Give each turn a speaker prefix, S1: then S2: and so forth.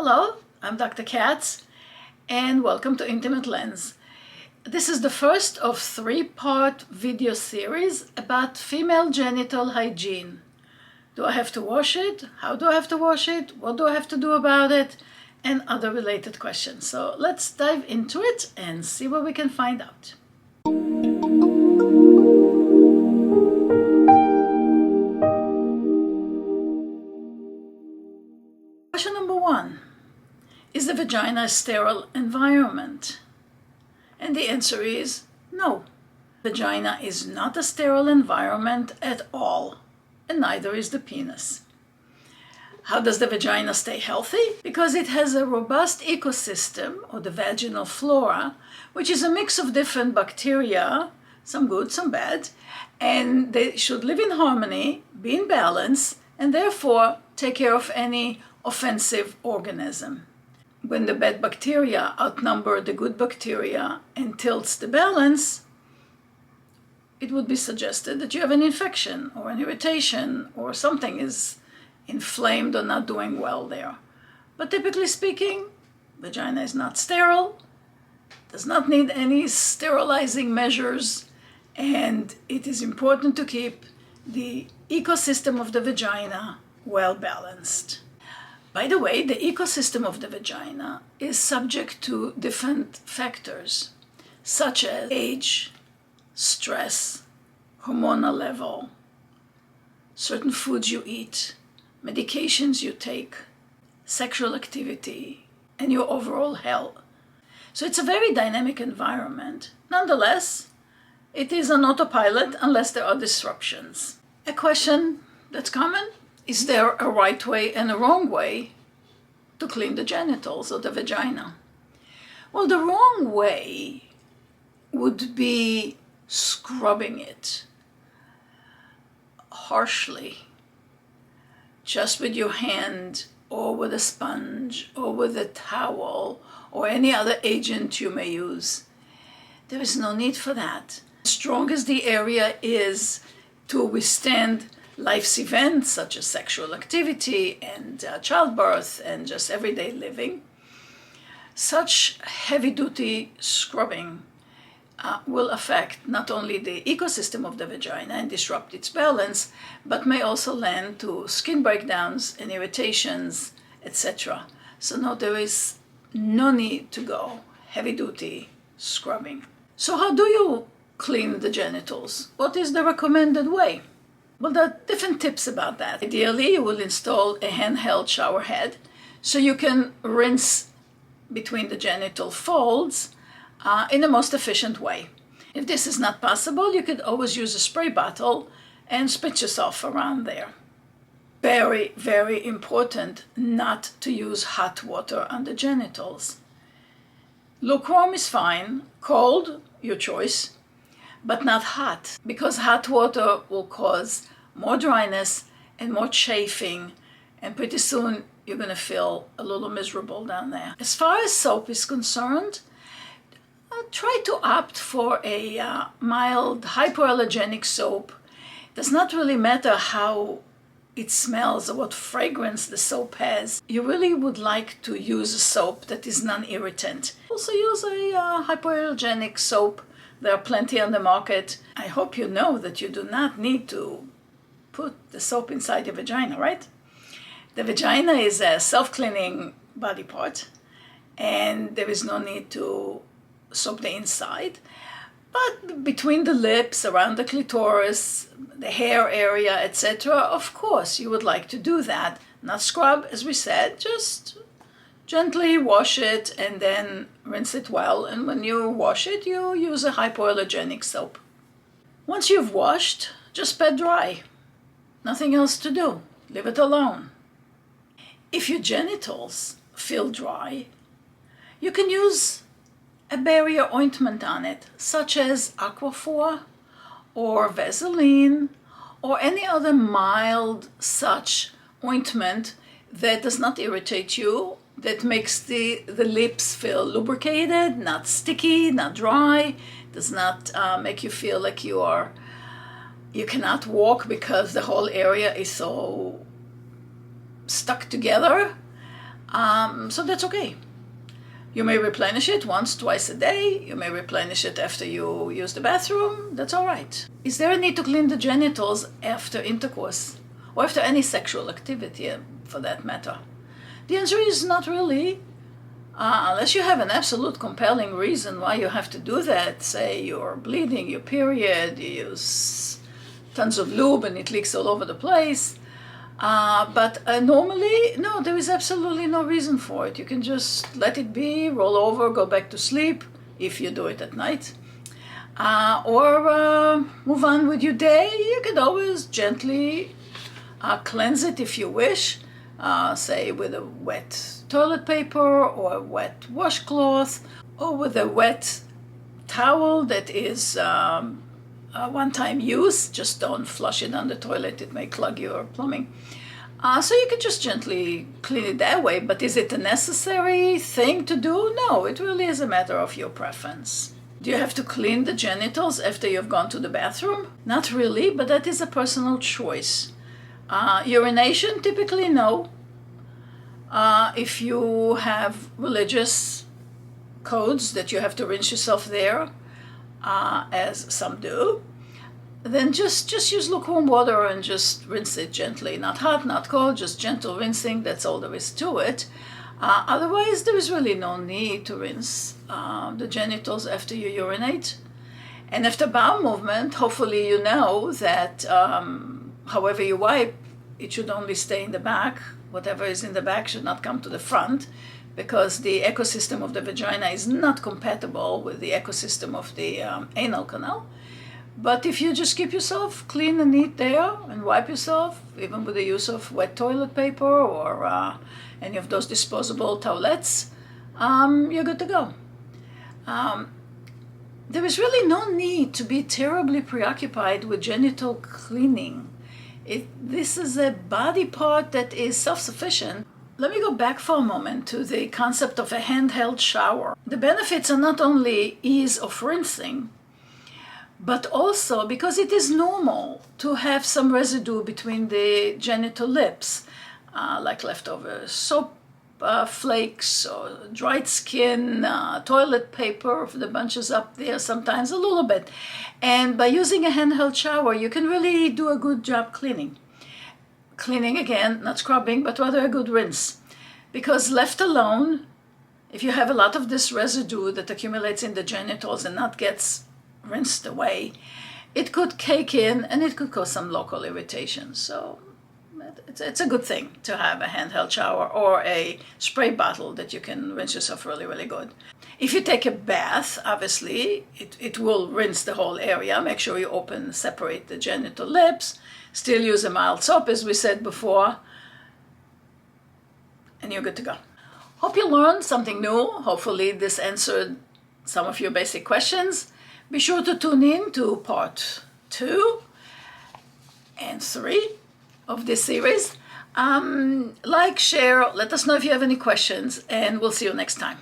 S1: Hello, I'm Dr. Katz, and welcome to Intimate Lens. This is the first of three-part video series about female genital hygiene. Do I have to wash it? How do I have to wash it? What do I have to do about it? And other related questions. So let's dive into it and see what we can find out. Question number one. Is the vagina a sterile environment? And the answer is no. Vagina is not a sterile environment at all, and neither is the penis. How does the vagina stay healthy? Because it has a robust ecosystem, or the vaginal flora, which is a mix of different bacteria, some good, some bad, and they should live in harmony, be in balance, and therefore take care of any offensive organism. When the bad bacteria outnumber the good bacteria and tilts the balance, it would be suggested that you have an infection or an irritation or something is inflamed or not doing well there. But typically speaking, vagina is not sterile, does not need any sterilizing measures, and it is important to keep the ecosystem of the vagina well balanced. By the way, the ecosystem of the vagina is subject to different factors, such as age, stress, hormonal level, certain foods you eat, medications you take, sexual activity, and your overall health. So it's a very dynamic environment. Nonetheless, it is on autopilot unless there are disruptions. A question that's common: is there a right way and a wrong way to clean the genitals or the vagina? Well, the wrong way would be scrubbing it harshly, just with your hand or with a sponge or with a towel or any other agent you may use. There is no need for that. As strong as the area is to withstand life's events such as sexual activity and childbirth and just everyday living, such heavy-duty scrubbing will affect not only the ecosystem of the vagina and disrupt its balance, but may also lend to skin breakdowns and irritations, etc. So no, there is no need to go heavy-duty scrubbing. So how do you clean the genitals? What is the recommended way? Well, there are different tips about that. Ideally, you will install a handheld shower head so you can rinse between the genital folds in the most efficient way. If this is not possible, you could always use a spray bottle and spritz yourself around there. Very, very important not to use hot water on the genitals. Lukewarm is fine, cold, your choice, but not hot, because hot water will cause more dryness and more chafing, and pretty soon you're going to feel a little miserable down there. As far as soap is concerned, try to opt for a mild hypoallergenic soap. It does not really matter how it smells or what fragrance the soap has. You really would like to use a soap that is non-irritant. Also use a hypoallergenic soap. There are plenty on the market. I hope you know that you do not need to put the soap inside your vagina, right? The vagina is a self-cleaning body part, and there is no need to soap the inside. But between the lips, around the clitoris, the hair area, etc., of course, you would like to do that. Not scrub, as we said, just gently wash it and then rinse it well. And when you wash it, you use a hypoallergenic soap. Once you've washed, just pat dry. Nothing else to do. Leave it alone. If your genitals feel dry, you can use a barrier ointment on it, such as Aquaphor or Vaseline or any other mild such ointment that does not irritate you, that makes the lips feel lubricated, not sticky, not dry, does not make you feel like you cannot walk because the whole area is so stuck together. So that's okay. You may replenish it once, twice a day. You may replenish it after you use the bathroom. That's all right. Is there a need to clean the genitals after intercourse? Or after any sexual activity, for that matter? The answer is not really. Unless you have an absolute compelling reason why you have to do that. Say you're bleeding, your period, you use tons of lube and it leaks all over the place. But normally, no, there is absolutely no reason for it. You can just let it be, roll over, go back to sleep, if you do it at night. Or move on with your day. You can always gently cleanse it if you wish, say with a wet toilet paper or a wet washcloth, or with a wet towel that is one-time use. Just don't flush it down the toilet, it may clog your plumbing. So you can just gently clean it that way, but is it a necessary thing to do? No, it really is a matter of your preference. Do you have to clean the genitals after you've gone to the bathroom? Not really, but that is a personal choice. Urination, typically no. If you have religious codes that you have to rinse yourself there, as some do, then just use lukewarm water and just rinse it gently. Not hot, not cold, just gentle rinsing. That's all there is to it. Otherwise, there is really no need to rinse the genitals after you urinate. And after bowel movement, hopefully you know that however you wipe, it should only stay in the back. Whatever is in the back should not come to the front, because the ecosystem of the vagina is not compatible with the ecosystem of the anal canal. But if you just keep yourself clean and neat there and wipe yourself, even with the use of wet toilet paper or any of those disposable towelettes, you're good to go. There is really no need to be terribly preoccupied with genital cleaning. This is a body part that is self-sufficient. Let me go back for a moment to the concept of a handheld shower. The benefits are not only ease of rinsing, but also because it is normal to have some residue between the genital lips, like leftover soap flakes or dried skin, toilet paper, the bunches up there, sometimes a little bit. And by using a handheld shower, you can really do a good job cleaning. Cleaning again, not scrubbing, but rather a good rinse. Because left alone, if you have a lot of this residue that accumulates in the genitals and not gets rinsed away, it could cake in and it could cause some local irritation. So it's a good thing to have a handheld shower or a spray bottle that you can rinse yourself really, really good. If you take a bath, obviously, it will rinse the whole area. Make sure you separate the genital lips. Still use a mild soap, as we said before, and you're good to go. Hope you learned something new. Hopefully this answered some of your basic questions. Be sure to tune in to part 2 and 3 of this series. Like, share, let us know if you have any questions, and we'll see you next time.